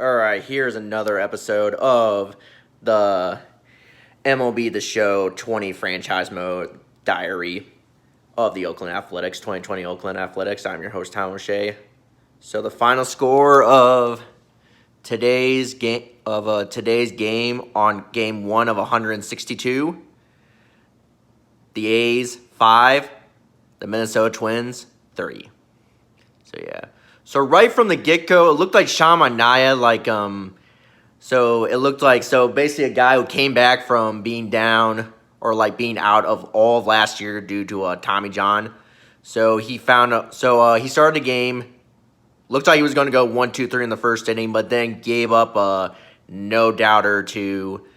All right, here's another episode of the MLB The Show 20 Franchise Mode Diary of the Oakland Athletics, 2020 Oakland Athletics. I'm your host, Tyler Shea. So the final score of today's game on Game 1 of 162, the A's 5, the Minnesota Twins 3. So yeah. So right from the get-go, it looked like Shamanaya, so basically a guy who came back from being down or being out of all of last year due to Tommy John. So he he started the game. Looked like he was going to go 1-2-3 in the first inning, but then gave up a no-doubter to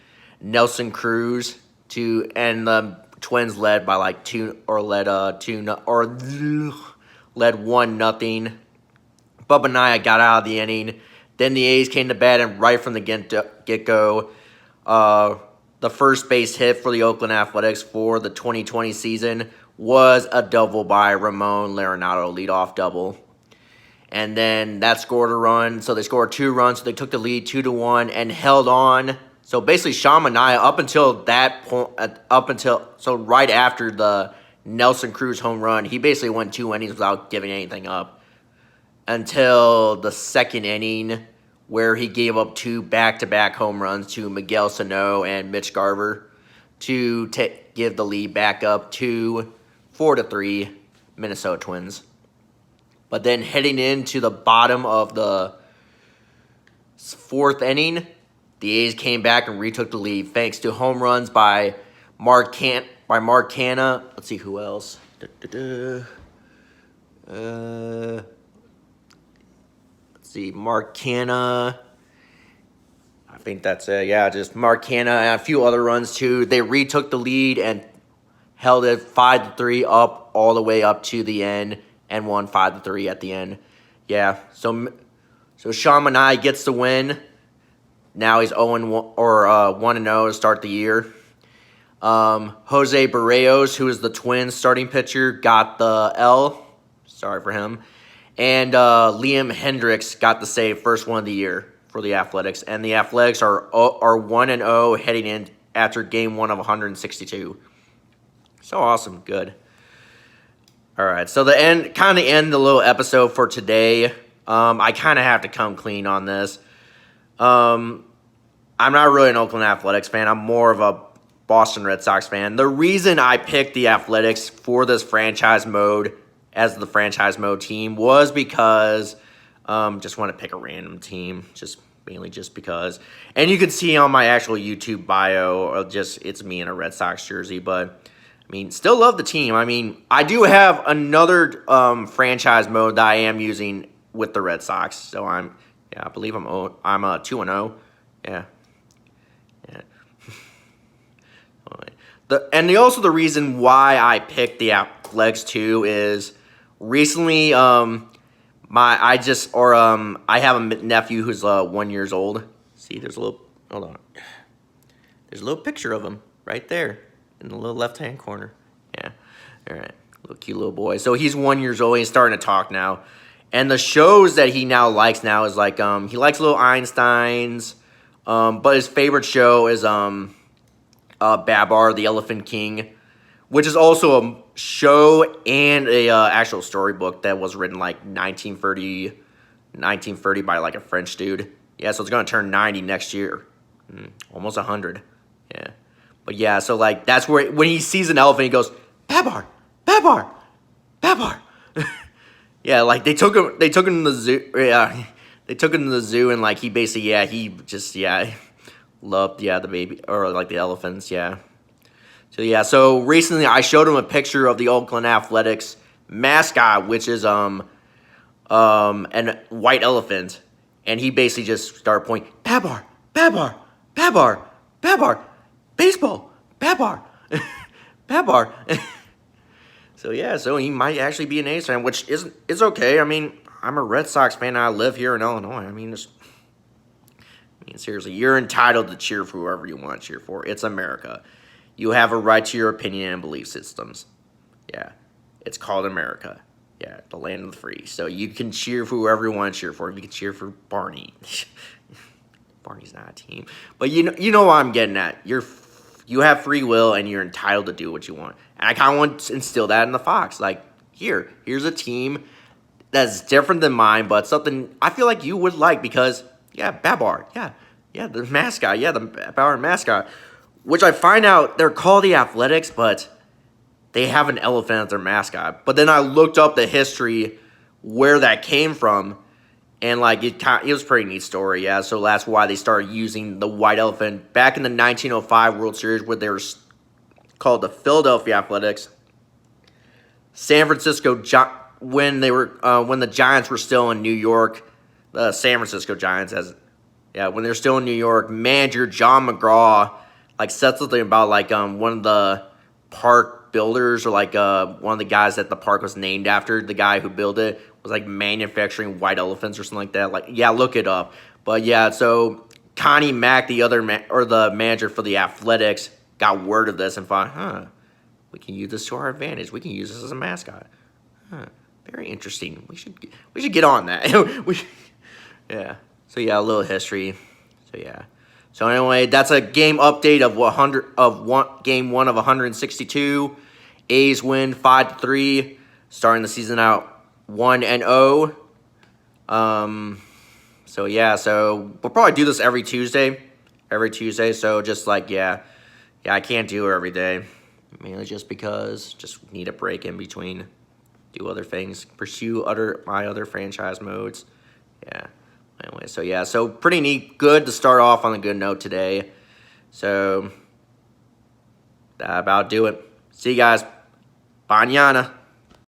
Nelson Cruz and the Twins led by led 1-0. Bubba Naya got out of the inning. Then the A's came to bat, and right from the get-go, the first base hit for the Oakland Athletics for the 2020 season was a double by Ramon Laureano, leadoff double. And then that scored a run. So they scored 2 runs. So they took the lead 2-1 and held on. So basically, Shamanaya, up until that point, right after the Nelson Cruz home run, he basically went 2 innings without giving anything up until the second inning, where he gave up 2 back-to-back home runs to Miguel Sano and Mitch Garver to give the lead back up to 4-3 Minnesota Twins. But then heading into the bottom of the 4th inning, the A's came back and retook the lead thanks to home runs by Mark Canha. Let's see who else. Mark Canha. I think that's it. Yeah, just Mark Canha and a few other runs too. They retook the lead and held it 5-3 up all the way up to the end and won 5-3 at the end. Yeah, so Shamanai gets the win. Now he's 1-0 to start the year. Jose Barrios, who is the Twins starting pitcher, got the L. Sorry for him. And Liam Hendricks got the save, first one of the year for the Athletics. And the Athletics are 1-0 heading in after Game 1 of 162. So awesome. Good. All right. So the end the little episode for today. I kind of have to come clean on this. I'm not really an Oakland Athletics fan. I'm more of a Boston Red Sox fan. The reason I picked the Athletics for this franchise mode as the franchise mode team was because just want to pick a random team, mainly because. And you can see on my actual YouTube bio, it's me in a Red Sox jersey, but I mean, still love the team. I mean, I do have another franchise mode that I am using with the Red Sox, so I believe I'm 2-0. Yeah. Also the reason why I picked the Athletics too is recently I have a nephew who's 1 year old. See, there's a little picture of him right there in the little left-hand corner. Yeah. All right. Little cute little boy. So he's 1 year old. He's starting to talk now. And the shows that he now likes is he likes little Einsteins. But his favorite show is Babar, the Elephant King, which is also a show and a actual storybook that was written 1930 by a French dude. Yeah, so it's going to turn 90 next year. Almost 100. Yeah. But yeah, so that's where when he sees an elephant, he goes, Babar, Babar, Babar. Yeah, they took him to the zoo. Yeah. They took him to the zoo and he basically loved the baby or the elephants, yeah. So recently I showed him a picture of the Oakland Athletics mascot, which is an white elephant, and he basically just started pointing, Babar, Babar, Babar, Babar, baseball, Babar, Babar. So he might actually be an A's fan, which it's okay. I mean, I'm a Red Sox fan and I live here in Illinois. I mean, seriously, you're entitled to cheer for whoever you want to cheer for. It's America. You have a right to your opinion and belief systems. Yeah, it's called America. Yeah, the land of the free. So you can cheer for whoever you want to cheer for. You can cheer for Barney. Barney's not a team, but you know what I'm getting at. You have free will and you're entitled to do what you want. And I kind of want to instill that in the Fox. Like, here's a team that's different than mine, but something I feel like you would like because, yeah, Babar, yeah, the mascot, yeah, the Babar mascot, which I find out they're called the Athletics, but they have an elephant as their mascot. But then I looked up the history where that came from, and like it was a pretty neat story, yeah. So that's why they started using the white elephant back in the 1905 World Series, where they were called the Philadelphia Athletics. San Francisco when the Giants were still in New York, the San Francisco Giants when they're still in New York, manager John McGraw like said something about like one of the park builders or like one of the guys that the park was named after, the guy who built it was like manufacturing white elephants or something like that. Like, yeah, look it up. But yeah, so Connie Mack, the manager for the Athletics, got word of this and thought, we can use this to our advantage. We can use this as a mascot. Very interesting. We should get on that. Yeah. So yeah, a little history. So yeah. So anyway, that's a game update of game 1 of 162. A's win 5-3, starting the season out 1-0. So yeah, so we'll probably do this every Tuesday. So just like I can't do it every day, mainly just because just need a break in between, do other things, pursue my other franchise modes. Yeah. Anyway, so yeah, so pretty neat. Good to start off on a good note today. So that about do it. See you guys. Mañana.